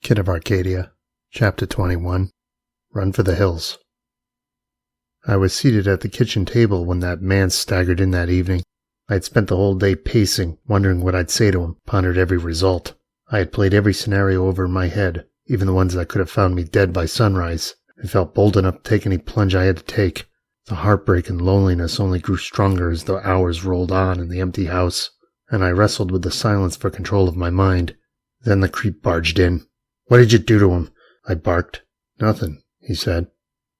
Kid of Arcadia, Chapter 21, Run for the Hills. I was seated at the kitchen table when that man staggered in that evening. I had spent the whole day pacing, wondering what I'd say to him, pondered every result. I had played every scenario over in my head, even the ones that could have found me dead by sunrise, and felt bold enough to take any plunge I had to take. The heartbreak and loneliness only grew stronger as the hours rolled on in the empty house, and I wrestled with the silence for control of my mind. Then the creep barged in. "What did you do to him?" I barked. "Nothing," he said.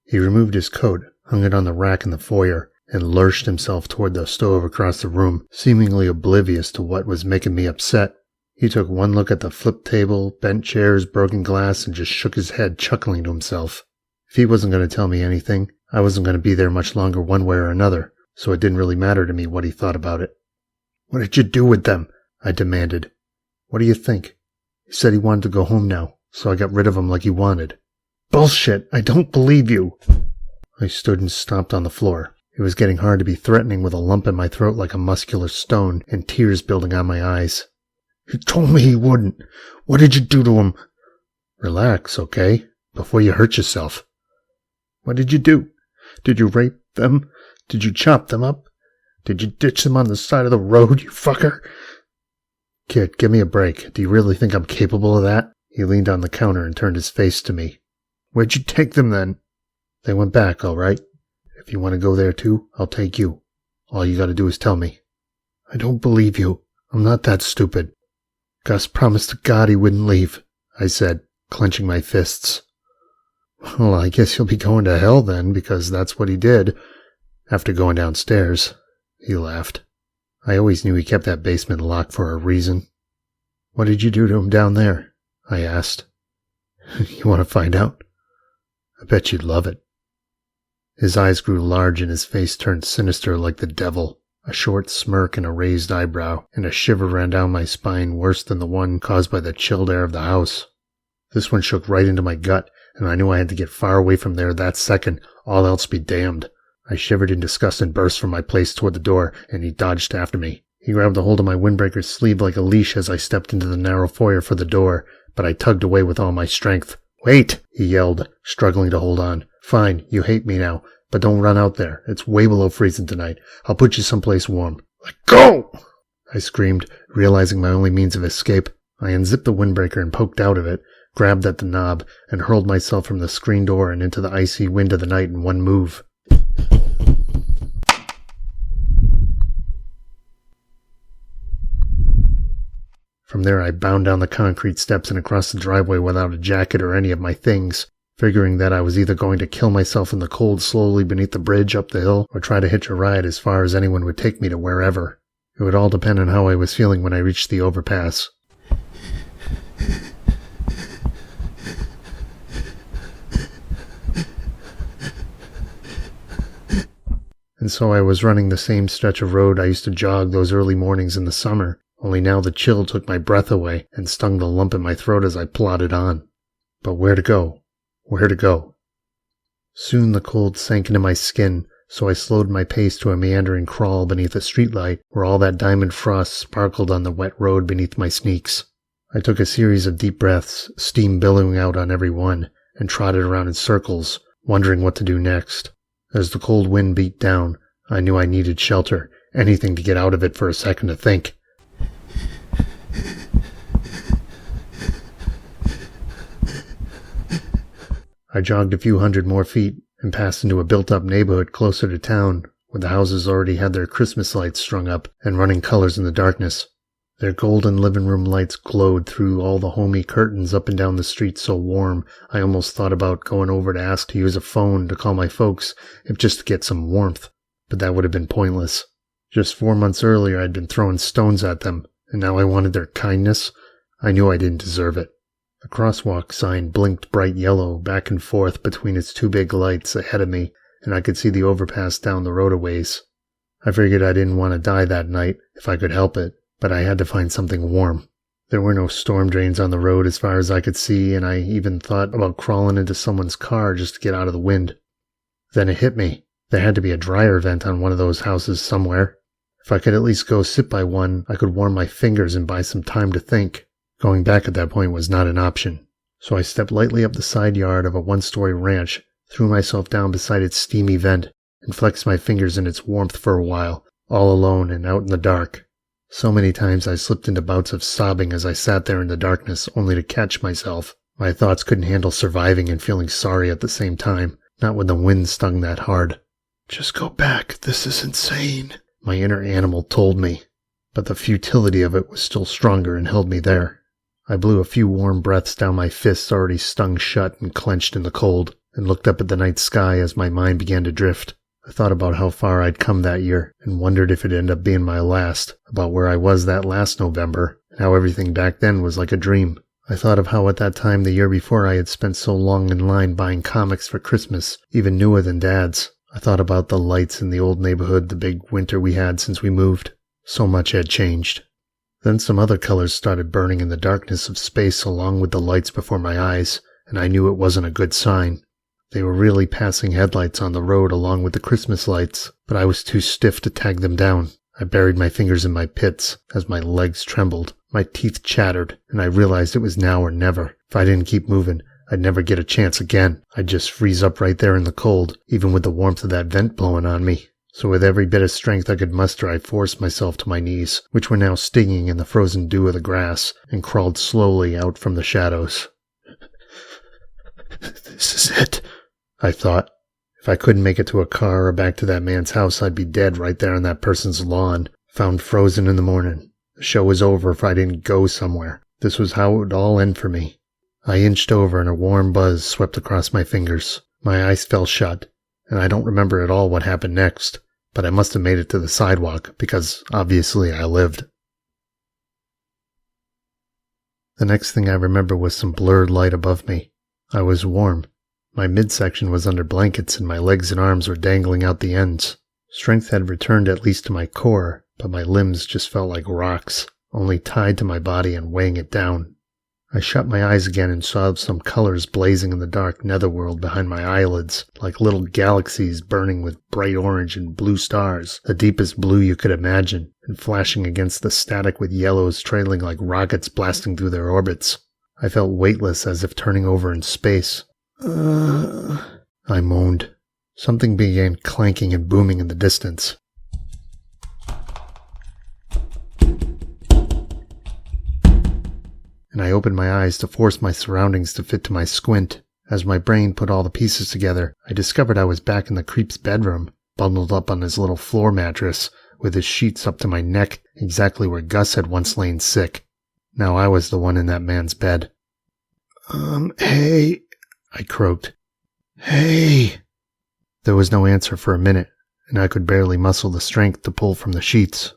He removed his coat, hung it on the rack in the foyer, and lurched himself toward the stove across the room, seemingly oblivious to what was making me upset. He took one look at the flip table, bent chairs, broken glass, and just shook his head, chuckling to himself. If he wasn't going to tell me anything, I wasn't going to be there much longer one way or another, so it didn't really matter to me what he thought about it. "What did you do with them?" I demanded. "What do you think? He said he wanted to go home now, so I got rid of him like he wanted." "Bullshit! I don't believe you!" I stood and stomped on the floor. It was getting hard to be threatening with a lump in my throat like a muscular stone and tears building on my eyes. "He told me he wouldn't. What did you do to him?" "Relax, okay? Before you hurt yourself." "What did you do? Did you rape them? Did you chop them up? Did you ditch them on the side of the road, you fucker?" "Kid, give me a break. Do you really think I'm capable of that?" He leaned on the counter and turned his face to me. "Where'd you take them then?" "They went back, all right. If you want to go there too, I'll take you. All you gotta do is tell me." "I don't believe you. I'm not that stupid." "Gus promised to God he wouldn't leave," I said, clenching my fists. "Well, I guess you'll be going to hell then, because that's what he did. After going downstairs." He laughed. "I always knew he kept that basement locked for a reason." "What did you do to him down there?" I asked. "You want to find out? I bet you'd love it." His eyes grew large and his face turned sinister like the devil. A short smirk and a raised eyebrow, and a shiver ran down my spine worse than the one caused by the chilled air of the house. This one shook right into my gut, and I knew I had to get far away from there that second, all else be damned. I shivered in disgust and burst from my place toward the door, and he dodged after me. He grabbed a hold of my windbreaker's sleeve like a leash as I stepped into the narrow foyer for the door, but I tugged away with all my strength. "Wait!" he yelled, struggling to hold on. "Fine, you hate me now, but don't run out there. It's way below freezing tonight. I'll put you someplace warm." "Let go!" I screamed, realizing my only means of escape. I unzipped the windbreaker and poked out of it, grabbed at the knob, and hurled myself from the screen door and into the icy wind of the night in one move. From there I bound down the concrete steps and across the driveway without a jacket or any of my things, figuring that I was either going to kill myself in the cold slowly beneath the bridge up the hill or try to hitch a ride as far as anyone would take me to wherever. It would all depend on how I was feeling when I reached the overpass. And so I was running the same stretch of road I used to jog those early mornings in the summer, only now the chill took my breath away and stung the lump in my throat as I plodded on. But where to go? Where to go? Soon the cold sank into my skin, so I slowed my pace to a meandering crawl beneath a streetlight where all that diamond frost sparkled on the wet road beneath my sneaks. I took a series of deep breaths, steam billowing out on every one, and trotted around in circles, wondering what to do next. As the cold wind beat down, I knew I needed shelter, anything to get out of it for a second to think. I jogged a few hundred more feet and passed into a built-up neighborhood closer to town, where the houses already had their Christmas lights strung up and running colors in the darkness. Their golden living room lights glowed through all the homey curtains up and down the street so warm I almost thought about going over to ask to use a phone to call my folks if just to get some warmth, but that would have been pointless. Just 4 months earlier I'd been throwing stones at them, and now I wanted their kindness. I knew I didn't deserve it. The crosswalk sign blinked bright yellow back and forth between its two big lights ahead of me, and I could see the overpass down the road a ways. I figured I didn't want to die that night, if I could help it, but I had to find something warm. There were no storm drains on the road as far as I could see, and I even thought about crawling into someone's car just to get out of the wind. Then it hit me. There had to be a dryer vent on one of those houses somewhere. If I could at least go sit by one, I could warm my fingers and buy some time to think. Going back at that point was not an option. So I stepped lightly up the side yard of a one-story ranch, threw myself down beside its steamy vent, and flexed my fingers in its warmth for a while, all alone and out in the dark. So many times I slipped into bouts of sobbing as I sat there in the darkness, only to catch myself. My thoughts couldn't handle surviving and feeling sorry at the same time, not when the wind stung that hard. "Just go back, this is insane," my inner animal told me. But the futility of it was still stronger and held me there. I blew a few warm breaths down my fists already stung shut and clenched in the cold, and looked up at the night sky as my mind began to drift. I thought about how far I'd come that year, and wondered if it'd end up being my last, about where I was that last November, and how everything back then was like a dream. I thought of how at that time the year before I had spent so long in line buying comics for Christmas, even newer than Dad's. I thought about the lights in the old neighborhood, the big winter we had since we moved. So much had changed. Then some other colors started burning in the darkness of space along with the lights before my eyes, and I knew it wasn't a good sign. They were really passing headlights on the road along with the Christmas lights, but I was too stiff to tag them down. I buried my fingers in my pits as my legs trembled, my teeth chattered, and I realized it was now or never. If I didn't keep moving, I'd never get a chance again. I'd just freeze up right there in the cold, even with the warmth of that vent blowing on me. So with every bit of strength I could muster, I forced myself to my knees, which were now stinging in the frozen dew of the grass, and crawled slowly out from the shadows. "This is it," I thought. If I couldn't make it to a car or back to that man's house, I'd be dead right there on that person's lawn, found frozen in the morning. The show was over if I didn't go somewhere. This was how it would all end for me. I inched over and a warm buzz swept across my fingers. My eyes fell shut, and I don't remember at all what happened next, but I must have made it to the sidewalk, because obviously I lived. The next thing I remember was some blurred light above me. I was warm. My midsection was under blankets and my legs and arms were dangling out the ends. Strength had returned at least to my core, but my limbs just felt like rocks, only tied to my body and weighing it down. I shut my eyes again and saw some colors blazing in the dark netherworld behind my eyelids, like little galaxies burning with bright orange and blue stars, the deepest blue you could imagine, and flashing against the static with yellows trailing like rockets blasting through their orbits. I felt weightless as if turning over in space. I moaned. Something began clanking and booming in the distance. And I opened my eyes to force my surroundings to fit to my squint. As my brain put all the pieces together, I discovered I was back in the creep's bedroom, bundled up on his little floor mattress, with his sheets up to my neck, exactly where Gus had once lain sick. Now I was the one in that man's bed. Hey, I croaked. Hey. There was no answer for a minute, and I could barely muscle the strength to pull from the sheets.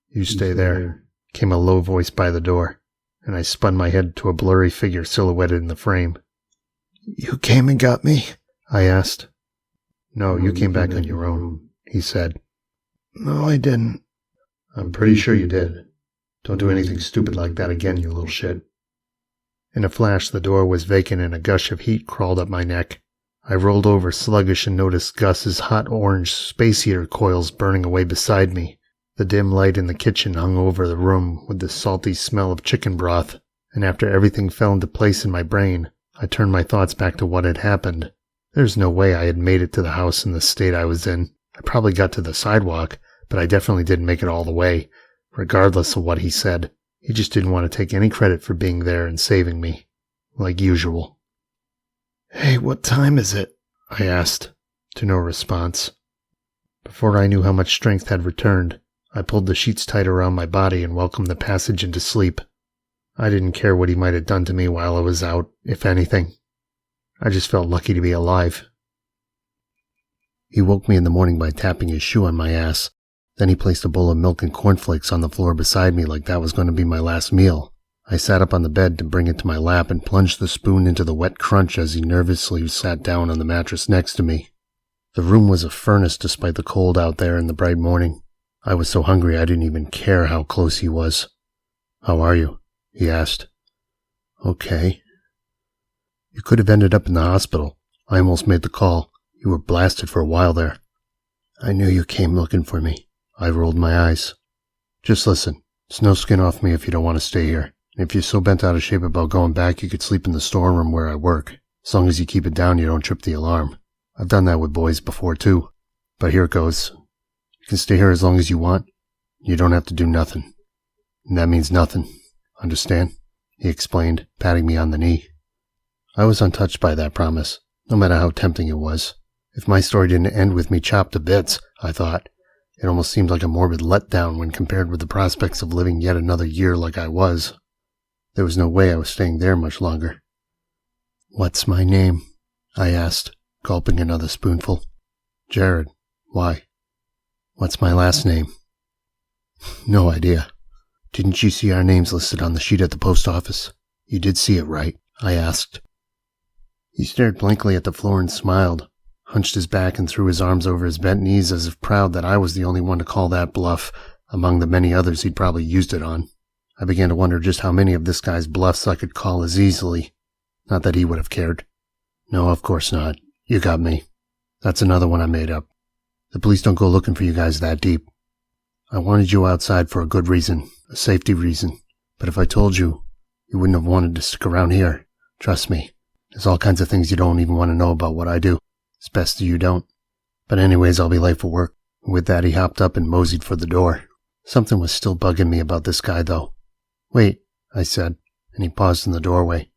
You stay there, came a low voice by the door, and I spun my head to a blurry figure silhouetted in the frame. You came and got me? I asked. No, you came back on your own, he said. No, I didn't. I'm pretty sure you did. Don't do anything stupid like that again, you little shit. In a flash, the door was vacant and a gush of heat crawled up my neck. I rolled over sluggish and noticed Gus's hot orange space heater coils burning away beside me. The dim light in the kitchen hung over the room with the salty smell of chicken broth, and after everything fell into place in my brain, I turned my thoughts back to what had happened. There's no way I had made it to the house in the state I was in. I probably got to the sidewalk, but I definitely didn't make it all the way, regardless of what he said. He just didn't want to take any credit for being there and saving me, like usual. Hey, what time is it? I asked, to no response. Before I knew how much strength had returned, I pulled the sheets tight around my body and welcomed the passage into sleep. I didn't care what he might have done to me while I was out, if anything. I just felt lucky to be alive. He woke me in the morning by tapping his shoe on my ass. Then he placed a bowl of milk and cornflakes on the floor beside me like that was going to be my last meal. I sat up on the bed to bring it to my lap and plunged the spoon into the wet crunch as he nervously sat down on the mattress next to me. The room was a furnace despite the cold out there in the bright morning. I was so hungry I didn't even care how close he was. How are you? He asked. Okay. You could have ended up in the hospital. I almost made the call. You were blasted for a while there. I knew you came looking for me. I rolled my eyes. Just listen. It's no skin off me if you don't want to stay here. And if you're so bent out of shape about going back, you could sleep in the storeroom where I work. As long as you keep it down, you don't trip the alarm. I've done that with boys before, too. But here it goes. You can stay here as long as you want. You don't have to do nothing. And that means nothing. Understand? He explained, patting me on the knee. I was untouched by that promise, no matter how tempting it was. If my story didn't end with me chopped to bits, I thought, it almost seemed like a morbid letdown when compared with the prospects of living yet another year like I was. There was no way I was staying there much longer. "What's my name?" I asked, gulping another spoonful. "Jared. Why?" "What's my last name?" "No idea." "Didn't you see our names listed on the sheet at the post office? You did see it, right?" I asked. He stared blankly at the floor and smiled, hunched his back and threw his arms over his bent knees as if proud that I was the only one to call that bluff among the many others he'd probably used it on. I began to wonder just how many of this guy's bluffs I could call as easily. Not that he would have cared. "No, of course not. You got me. That's another one I made up. The police don't go looking for you guys that deep. I wanted you outside for a good reason, a safety reason. But if I told you, you wouldn't have wanted to stick around here. Trust me. There's all kinds of things you don't even want to know about what I do. It's best that you don't. But anyways, I'll be late for work." With that, he hopped up and moseyed for the door. Something was still bugging me about this guy, though. "Wait," I said, and he paused in the doorway.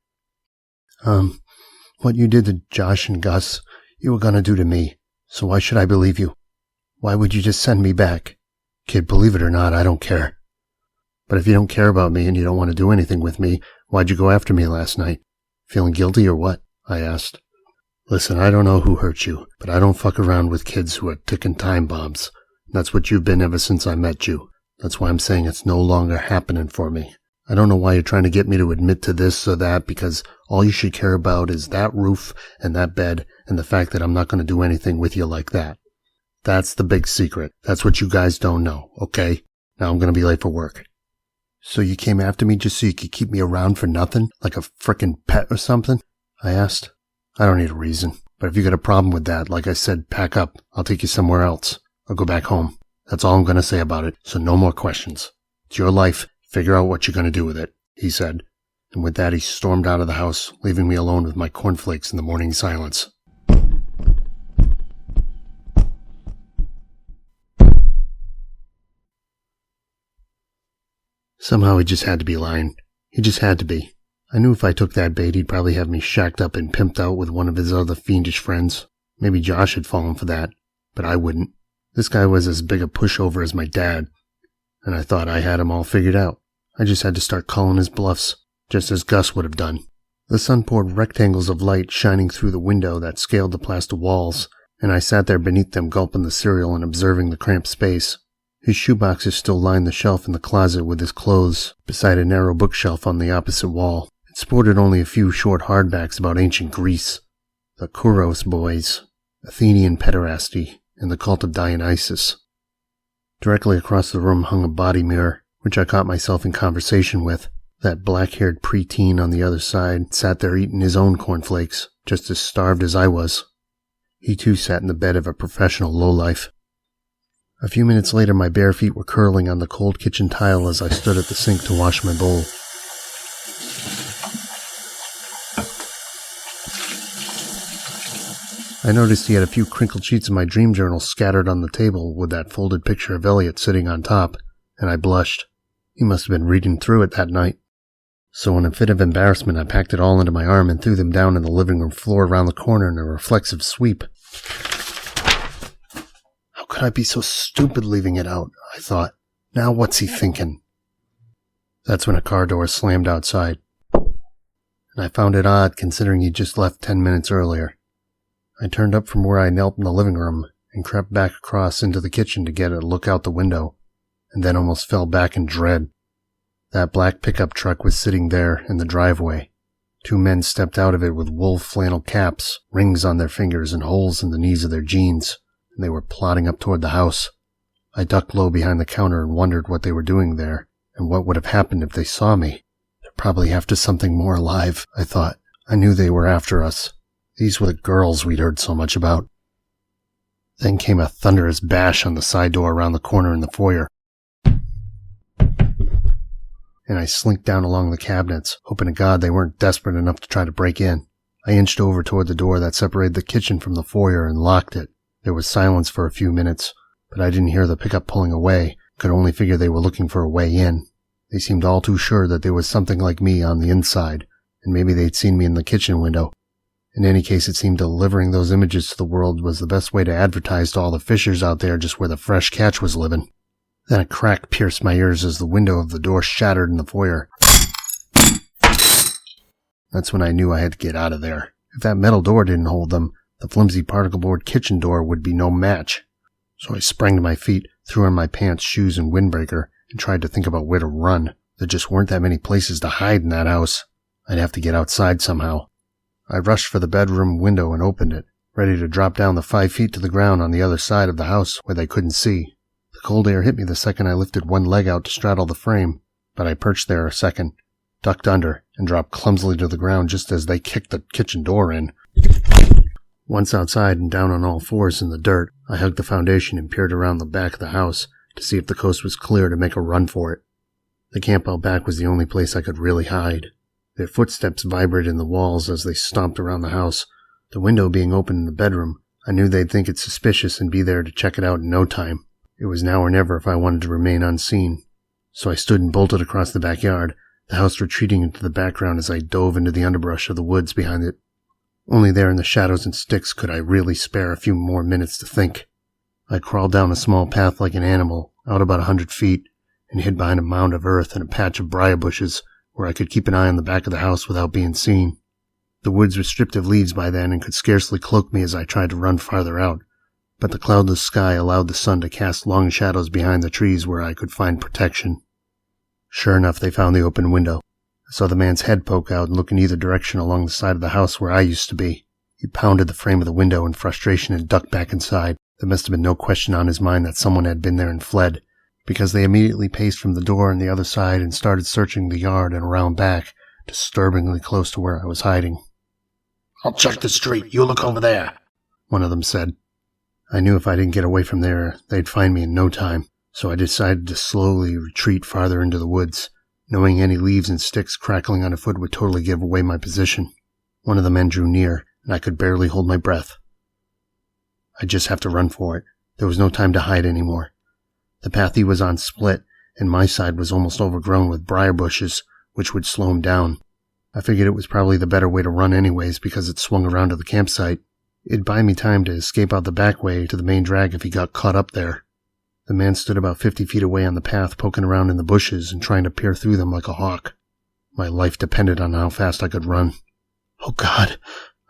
What you did to Josh and Gus, you were gonna do to me, so why should I believe you? Why would you just send me back? Kid, believe it or not, I don't care. But if you don't care about me and you don't want to do anything with me, why'd you go after me last night? Feeling guilty or what? I asked. "Listen, I don't know who hurt you, but I don't fuck around with kids who are ticking time bombs. That's what you've been ever since I met you. That's why I'm saying it's no longer happening for me. I don't know why you're trying to get me to admit to this or that, because all you should care about is that roof and that bed and the fact that I'm not going to do anything with you like that. That's the big secret. That's what you guys don't know, okay? Now I'm going to be late for work." "So you came after me just so you could keep me around for nothing? Like a frickin' pet or something?" I asked. "I don't need a reason. But if you got a problem with that, like I said, pack up. I'll take you somewhere else. I'll go back home. That's all I'm going to say about it, so no more questions. It's your life. Figure out what you're going to do with it," he said. And with that, he stormed out of the house, leaving me alone with my cornflakes in the morning silence. Somehow he just had to be lying. He just had to be. I knew if I took that bait, he'd probably have me shacked up and pimped out with one of his other fiendish friends. Maybe Josh had fallen for that, but I wouldn't. This guy was as big a pushover as my dad, and I thought I had him all figured out. I just had to start calling his bluffs, just as Gus would have done. The sun poured rectangles of light shining through the window that scaled the plaster walls, and I sat there beneath them gulping the cereal and observing the cramped space. His shoeboxes still lined the shelf in the closet with his clothes, beside a narrow bookshelf on the opposite wall. It sported only a few short hardbacks about ancient Greece, the Kouros boys, Athenian pederasty, and the cult of Dionysus. Directly across the room hung a body mirror, which I caught myself in conversation with. That black-haired preteen on the other side sat there eating his own cornflakes, just as starved as I was. He too sat in the bed of a professional lowlife. A few minutes later, my bare feet were curling on the cold kitchen tile as I stood at the sink to wash my bowl. I noticed he had a few crinkled sheets of my dream journal scattered on the table with that folded picture of Eliot sitting on top, and I blushed. He must have been reading through it that night. So in a fit of embarrassment, I packed it all into my arm and threw them down on the living room floor around the corner in a reflexive sweep. How could I be so stupid leaving it out? I thought. Now what's he thinking? That's when a car door slammed outside, and I found it odd considering he'd just left 10 minutes earlier. I turned up from where I knelt in the living room and crept back across into the kitchen to get a look out the window, and then almost fell back in dread. That black pickup truck was sitting there in the driveway. 2 men stepped out of it with wool flannel caps, rings on their fingers, and holes in the knees of their jeans, and they were plodding up toward the house. I ducked low behind the counter and wondered what they were doing there, and what would have happened if they saw me. They're probably after something more alive, I thought. I knew they were after us. These were the girls we'd heard so much about. Then came a thunderous bash on the side door around the corner in the foyer. and I slinked down along the cabinets, hoping to God they weren't desperate enough to try to break in. I inched over toward the door that separated the kitchen from the foyer and locked it. There was silence for a few minutes, but I didn't hear the pickup pulling away. Could only figure they were looking for a way in. They seemed all too sure that there was something like me on the inside, and maybe they'd seen me in the kitchen window. In any case, it seemed delivering those images to the world was the best way to advertise to all the fishers out there just where the fresh catch was living. Then a crack pierced my ears as the window of the door shattered in the foyer. That's when I knew I had to get out of there. If that metal door didn't hold them, the flimsy particle board kitchen door would be no match. So I sprang to my feet, threw on my pants, shoes, and windbreaker, and tried to think about where to run. There just weren't that many places to hide in that house. I'd have to get outside somehow. I rushed for the bedroom window and opened it, ready to drop down the 5 feet to the ground on the other side of the house where they couldn't see. The cold air hit me the second I lifted one leg out to straddle the frame, but I perched there a second, ducked under, and dropped clumsily to the ground just as they kicked the kitchen door in. Once outside and down on all fours in the dirt, I hugged the foundation and peered around the back of the house to see if the coast was clear to make a run for it. The camp out back was the only place I could really hide. Their footsteps vibrated in the walls as they stomped around the house. The window being open in the bedroom, I knew they'd think it suspicious and be there to check it out in no time. It was now or never if I wanted to remain unseen. So I stood and bolted across the backyard, the house retreating into the background as I dove into the underbrush of the woods behind it. Only there in the shadows and sticks could I really spare a few more minutes to think. I crawled down a small path like an animal, out about 100 feet, and hid behind a mound of earth and a patch of briar bushes where I could keep an eye on the back of the house without being seen. The woods were stripped of leaves by then and could scarcely cloak me as I tried to run farther out, but the cloudless sky allowed the sun to cast long shadows behind the trees where I could find protection. Sure enough, they found the open window. I saw the man's head poke out and look in either direction along the side of the house where I used to be. He pounded the frame of the window in frustration and ducked back inside. There must have been no question on his mind that someone had been there and fled, because they immediately paced from the door on the other side and started searching the yard and around back, disturbingly close to where I was hiding. "I'll check the street. You look over there," one of them said. I knew if I didn't get away from there, they'd find me in no time, so I decided to slowly retreat farther into the woods, knowing any leaves and sticks crackling underfoot would totally give away my position. One of the men drew near, and I could barely hold my breath. I'd just have to run for it. There was no time to hide anymore. The path he was on split, and my side was almost overgrown with briar bushes, which would slow him down. I figured it was probably the better way to run anyways because it swung around to the campsite. It'd buy me time to escape out the back way to the main drag if he got caught up there. The man stood about 50 feet away on the path, poking around in the bushes and trying to peer through them like a hawk. My life depended on how fast I could run. "Oh, God,"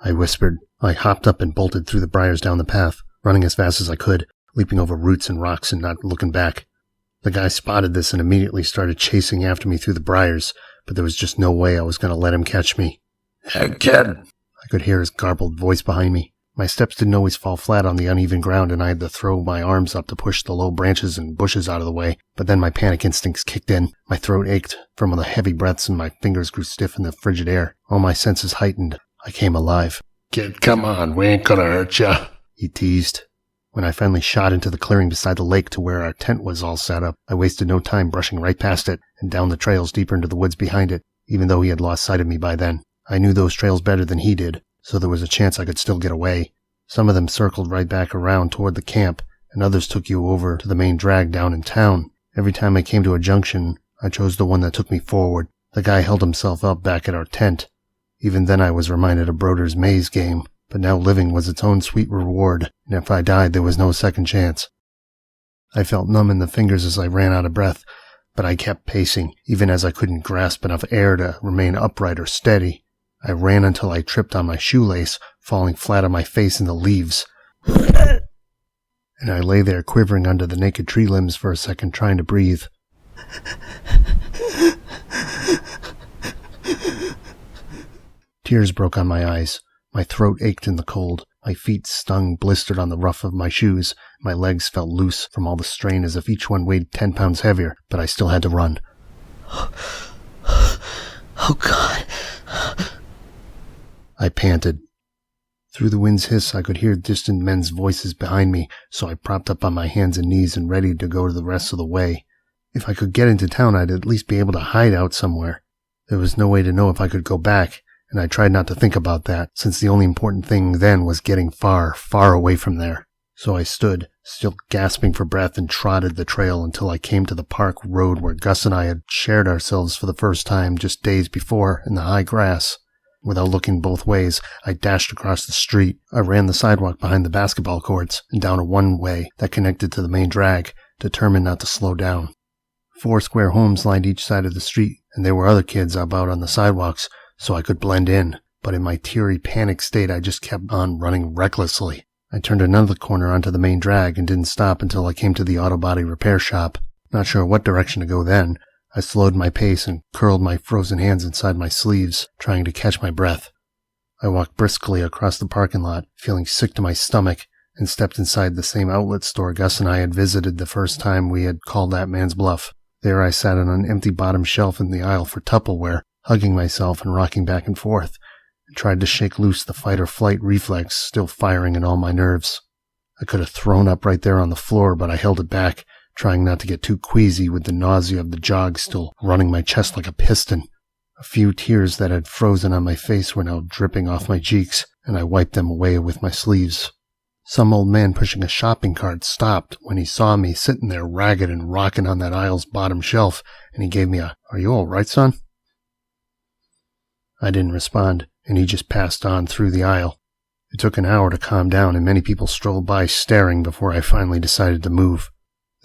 I whispered. I hopped up and bolted through the briars down the path, running as fast as I could, leaping over roots and rocks and not looking back. The guy spotted this and immediately started chasing after me through the briars, but there was just no way I was going to let him catch me. "Hey, kid." I could hear his garbled voice behind me. My steps didn't always fall flat on the uneven ground, and I had to throw my arms up to push the low branches and bushes out of the way. But then my panic instincts kicked in. My throat ached from the heavy breaths, and my fingers grew stiff in the frigid air. All my senses heightened. I came alive. "Kid, come on. We ain't gonna hurt ya," he teased. When I finally shot into the clearing beside the lake to where our tent was all set up, I wasted no time brushing right past it and down the trails deeper into the woods behind it, even though he had lost sight of me by then. I knew those trails better than he did, so there was a chance I could still get away. Some of them circled right back around toward the camp, and others took you over to the main drag down in town. Every time I came to a junction, I chose the one that took me forward. The guy held himself up back at our tent. Even then I was reminded of Broder's maze game, but now living was its own sweet reward, and if I died there was no second chance. I felt numb in the fingers as I ran out of breath, but I kept pacing, even as I couldn't grasp enough air to remain upright or steady. I ran until I tripped on my shoelace, falling flat on my face in the leaves. And I lay there quivering under the naked tree limbs for a second, trying to breathe. Tears broke on my eyes. My throat ached in the cold. My feet stung, blistered on the rough of my shoes. My legs felt loose from all the strain as if each one weighed 10 pounds heavier, but I still had to run. "Oh, God." I panted. Through the wind's hiss, I could hear distant men's voices behind me, so I propped up on my hands and knees and readied to go the rest of the way. If I could get into town, I'd at least be able to hide out somewhere. There was no way to know if I could go back, and I tried not to think about that, since the only important thing then was getting far, far away from there. So I stood, still gasping for breath, and trotted the trail until I came to the park road where Gus and I had shared ourselves for the first time just days before in the high grass. Without looking both ways, I dashed across the street. I ran the sidewalk behind the basketball courts and down a one-way that connected to the main drag, determined not to slow down. 4 square homes lined each side of the street, and there were other kids up out on the sidewalks, so I could blend in. But in my teary panic state, I just kept on running recklessly. I turned another corner onto the main drag and didn't stop until I came to the auto body repair shop. Not sure what direction to go then. I slowed my pace and curled my frozen hands inside my sleeves, trying to catch my breath. I walked briskly across the parking lot, feeling sick to my stomach, and stepped inside the same outlet store Gus and I had visited the first time we had called that man's bluff. There I sat on an empty bottom shelf in the aisle for Tupperware, hugging myself and rocking back and forth, and tried to shake loose the fight-or-flight reflex still firing in all my nerves. I could have thrown up right there on the floor, but I held it back, trying not to get too queasy with the nausea of the jog still running my chest like a piston. A few tears that had frozen on my face were now dripping off my cheeks, and I wiped them away with my sleeves. Some old man pushing a shopping cart stopped when he saw me sitting there ragged and rocking on that aisle's bottom shelf, and he gave me a, "Are you all right, son?" I didn't respond, and he just passed on through the aisle. It took an hour to calm down, and many people strolled by staring before I finally decided to move.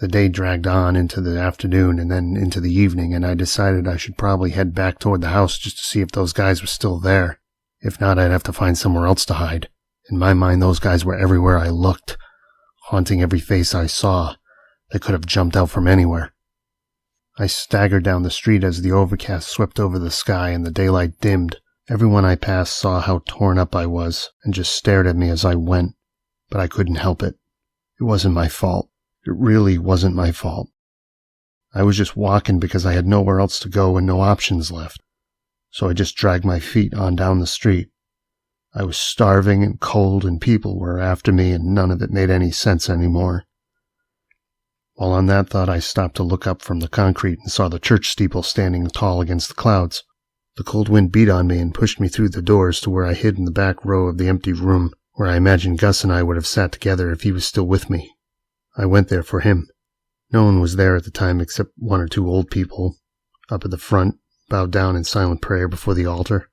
The day dragged on into the afternoon and then into the evening, and I decided I should probably head back toward the house just to see if those guys were still there. If not, I'd have to find somewhere else to hide. In my mind, those guys were everywhere I looked, haunting every face I saw. They could have jumped out from anywhere. I staggered down the street as the overcast swept over the sky and the daylight dimmed. Everyone I passed saw how torn up I was and just stared at me as I went, but I couldn't help it. It wasn't my fault. It really wasn't my fault. I was just walking because I had nowhere else to go and no options left. So I just dragged my feet on down the street. I was starving and cold, and people were after me, and none of it made any sense anymore. While on that thought, I stopped to look up from the concrete and saw the church steeple standing tall against the clouds. The cold wind beat on me and pushed me through the doors to where I hid in the back row of the empty room, where I imagined Gus and I would have sat together if he was still with me. I went there for him. No one was there at the time except 1 or 2 old people, up at the front, bowed down in silent prayer before the altar.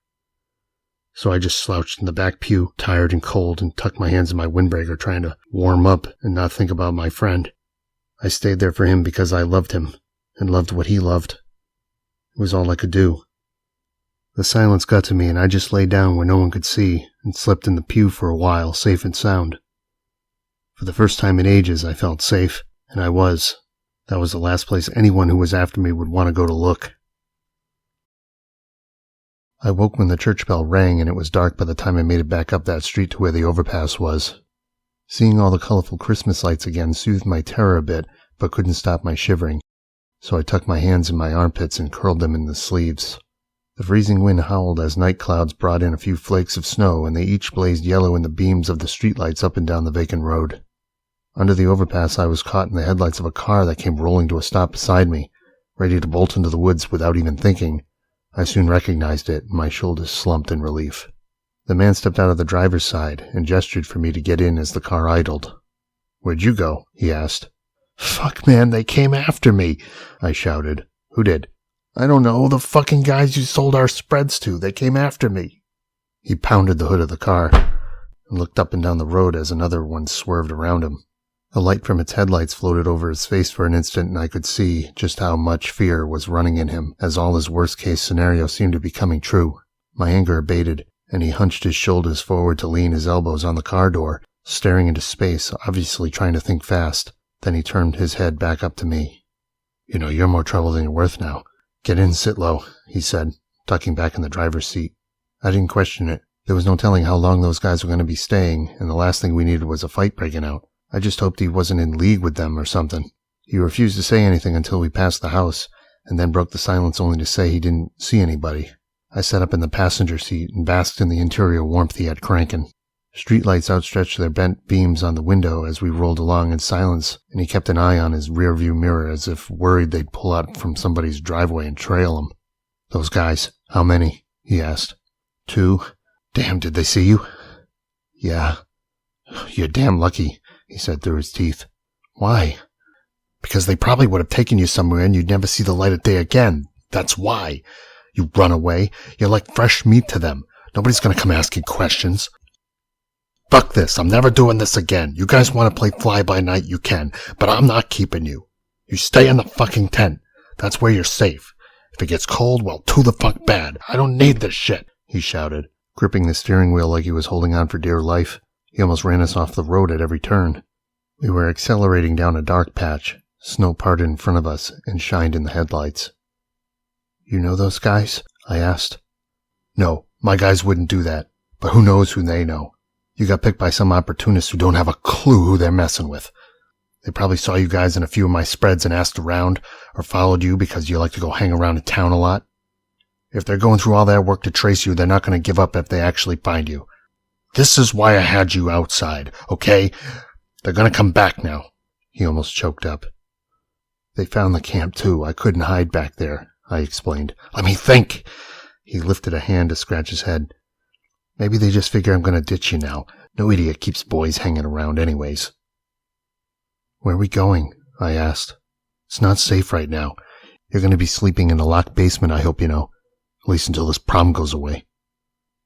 So I just slouched in the back pew, tired and cold, and tucked my hands in my windbreaker trying to warm up and not think about my friend. I stayed there for him because I loved him, and loved what he loved. It was all I could do. The silence got to me, and I just lay down where no one could see, and slept in the pew for a while, safe and sound. For the first time in ages, I felt safe, and I was. That was the last place anyone who was after me would want to go to look. I woke when the church bell rang, and it was dark by the time I made it back up that street to where the overpass was. Seeing all the colorful Christmas lights again soothed my terror a bit, but couldn't stop my shivering. So I tucked my hands in my armpits and curled them in the sleeves. The freezing wind howled as night clouds brought in a few flakes of snow, and they each blazed yellow in the beams of the streetlights up and down the vacant road. Under the overpass, I was caught in the headlights of a car that came rolling to a stop beside me, ready to bolt into the woods without even thinking. I soon recognized it, and my shoulders slumped in relief. The man stepped out of the driver's side and gestured for me to get in as the car idled. "Where'd you go?" he asked. "Fuck, man, they came after me," I shouted. "Who did?" "I don't know, the fucking guys you sold our spreads to. They came after me." He pounded the hood of the car and looked up and down the road as another one swerved around him. The light from its headlights floated over his face for an instant, and I could see just how much fear was running in him as all his worst-case scenario seemed to be coming true. My anger abated, and he hunched his shoulders forward to lean his elbows on the car door, staring into space, obviously trying to think fast. Then he turned his head back up to me. "You know, you're more trouble than you're worth now. Get in, sit low," he said, tucking back in the driver's seat. I didn't question it. There was no telling how long those guys were going to be staying, and the last thing we needed was a fight breaking out. I just hoped he wasn't in league with them or something. He refused to say anything until we passed the house, and then broke the silence only to say he didn't see anybody. I sat up in the passenger seat and basked in the interior warmth he had cranking. Streetlights outstretched their bent beams on the window as we rolled along in silence, and he kept an eye on his rearview mirror as if worried they'd pull out from somebody's driveway and trail him. "Those guys, how many?" he asked. "2. Damn, did they see you?" "Yeah." "You're damn lucky," he said through his teeth. "Why?" "Because they probably would have taken you somewhere and you'd never see the light of day again. That's why. You run away. You're like fresh meat to them. Nobody's gonna come asking questions. Fuck this. I'm never doing this again. You guys want to play fly-by-night, you can, but I'm not keeping you. You stay in the fucking tent. That's where you're safe. If it gets cold, well, too the fuck bad. I don't need this shit," he shouted, gripping the steering wheel like he was holding on for dear life. He almost ran us off the road at every turn. We were accelerating down a dark patch. Snow parted in front of us and shined in the headlights. "You know those guys?" I asked. "No, my guys wouldn't do that, but who knows who they know. You got picked by some opportunists who don't have a clue who they're messing with. They probably saw you guys in a few of my spreads and asked around, or followed you because you like to go hang around in town a lot. If they're going through all that work to trace you, they're not going to give up if they actually find you. This is why I had you outside, okay? They're going to come back now." He almost choked up. "They found the camp, too. I couldn't hide back there," I explained. "Let me think." He lifted a hand to scratch his head. "Maybe they just figure I'm going to ditch you now. No idiot keeps boys hanging around anyways." "Where are we going?" I asked. "It's not safe right now. You're going to be sleeping in a locked basement, I hope you know. At least until this prom goes away."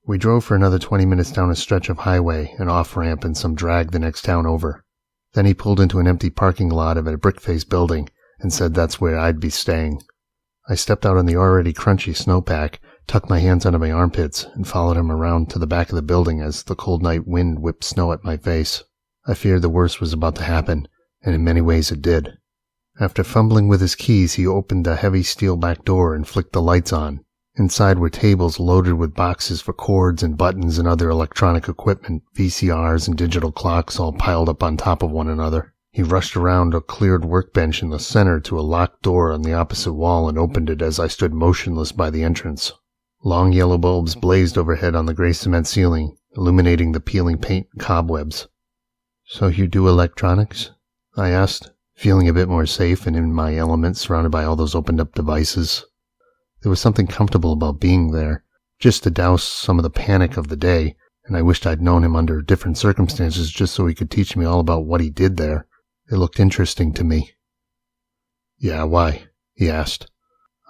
We drove for another 20 minutes down a stretch of highway, an off-ramp, and some drag the next town over. Then he pulled into an empty parking lot of a brick-faced building and said that's where I'd be staying. I stepped out on the already crunchy snowpack, tucked my hands under my armpits, and followed him around to the back of the building as the cold night wind whipped snow at my face. I feared the worst was about to happen, and in many ways it did. After fumbling with his keys, he opened a heavy steel back door and flicked the lights on. Inside were tables loaded with boxes for cords and buttons and other electronic equipment, VCRs and digital clocks all piled up on top of one another. He rushed around a cleared workbench in the center to a locked door on the opposite wall and opened it as I stood motionless by the entrance. Long yellow bulbs blazed overhead on the gray cement ceiling, illuminating the peeling paint and cobwebs. "So you do electronics?" I asked, feeling a bit more safe and in my element surrounded by all those opened-up devices. There was something comfortable about being there, just to douse some of the panic of the day, and I wished I'd known him under different circumstances just so he could teach me all about what he did there. It looked interesting to me. "Yeah, why?" he asked.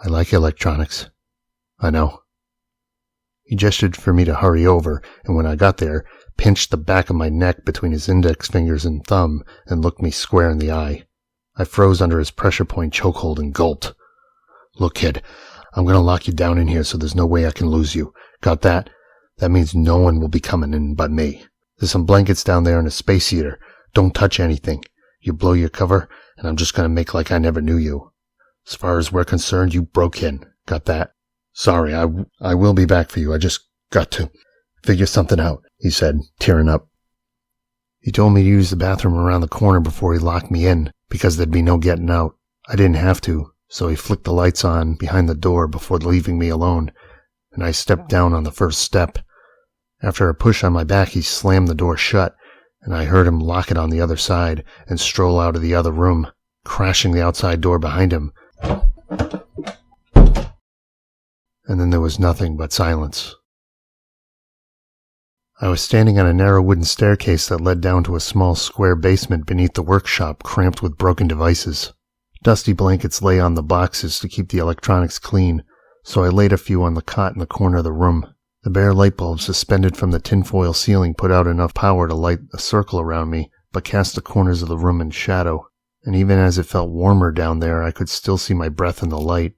"I like electronics." "I know." He gestured for me to hurry over, and when I got there, pinched the back of my neck between his index fingers and thumb and looked me square in the eye. I froze under his pressure point chokehold and gulped. "Look, kid, I'm going to lock you down in here so there's no way I can lose you. Got that? That means no one will be coming in but me. There's some blankets down there and a space heater. Don't touch anything. You blow your cover, and I'm just going to make like I never knew you. As far as we're concerned, you broke in. Got that? Sorry, I will be back for you. I just got to figure something out," he said, tearing up. He told me to use the bathroom around the corner before he locked me in, because there'd be no getting out. I didn't have to, so he flicked the lights on behind the door before leaving me alone, and I stepped down on the first step. After a push on my back, he slammed the door shut, and I heard him lock it on the other side and stroll out of the other room, crashing the outside door behind him. And then there was nothing but silence. I was standing on a narrow wooden staircase that led down to a small square basement beneath the workshop cramped with broken devices. Dusty blankets lay on the boxes to keep the electronics clean, so I laid a few on the cot in the corner of the room. The bare light bulb suspended from the tinfoil ceiling put out enough power to light a circle around me, but cast the corners of the room in shadow, and even as it felt warmer down there, I could still see my breath in the light.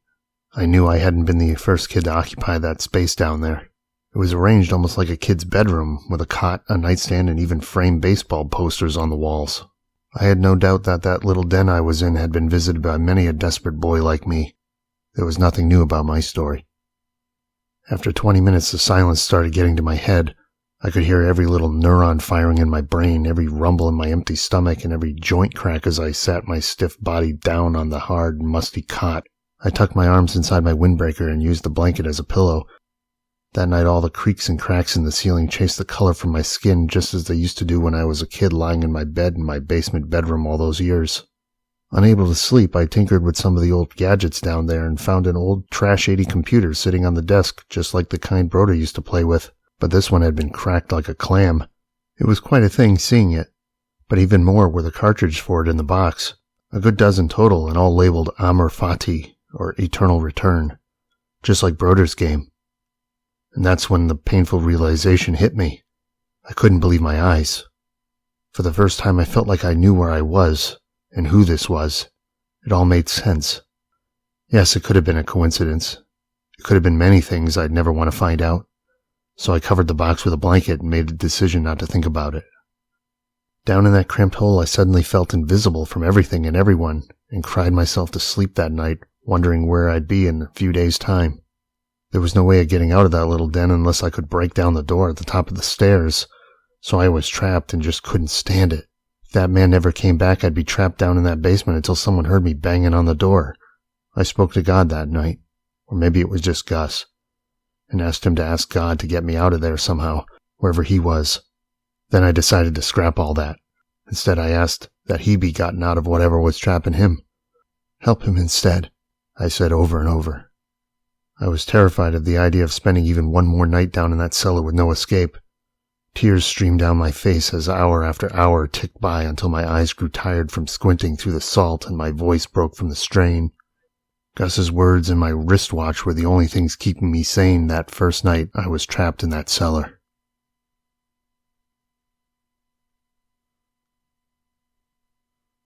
I knew I hadn't been the first kid to occupy that space down there. It was arranged almost like a kid's bedroom, with a cot, a nightstand, and even framed baseball posters on the walls. I had no doubt that that little den I was in had been visited by many a desperate boy like me. There was nothing new about my story. After 20 minutes, the silence started getting to my head. I could hear every little neuron firing in my brain, every rumble in my empty stomach, and every joint crack as I sat my stiff body down on the hard, musty cot. I tucked my arms inside my windbreaker and used the blanket as a pillow. That night all the creaks and cracks in the ceiling chased the color from my skin just as they used to do when I was a kid lying in my bed in my basement bedroom all those years. Unable to sleep, I tinkered with some of the old gadgets down there and found an old trash 80 computer sitting on the desk just like the kind Broder used to play with, but this one had been cracked like a clam. It was quite a thing seeing it, but even more were the cartridge for it in the box, a good dozen total and all labeled Amor Fati, or Eternal Return, just like Broder's game. And that's when the painful realization hit me. I couldn't believe my eyes. For the first time I felt like I knew where I was, and who this was. It all made sense. Yes, it could have been a coincidence. It could have been many things I'd never want to find out. So I covered the box with a blanket and made a decision not to think about it. Down in that cramped hole I suddenly felt invisible from everything and everyone, and cried myself to sleep that night, wondering where I'd be in a few days' time. There was no way of getting out of that little den unless I could break down the door at the top of the stairs, so I was trapped and just couldn't stand it. If that man never came back, I'd be trapped down in that basement until someone heard me banging on the door. I spoke to God that night, or maybe it was just Gus, and asked him to ask God to get me out of there somehow, wherever he was. Then I decided to scrap all that. Instead, I asked that he be gotten out of whatever was trapping him. Help him instead, I said over and over. I was terrified of the idea of spending even one more night down in that cellar with no escape. Tears streamed down my face as hour after hour ticked by until my eyes grew tired from squinting through the salt and my voice broke from the strain. Gus's words and my wristwatch were the only things keeping me sane that first night I was trapped in that cellar.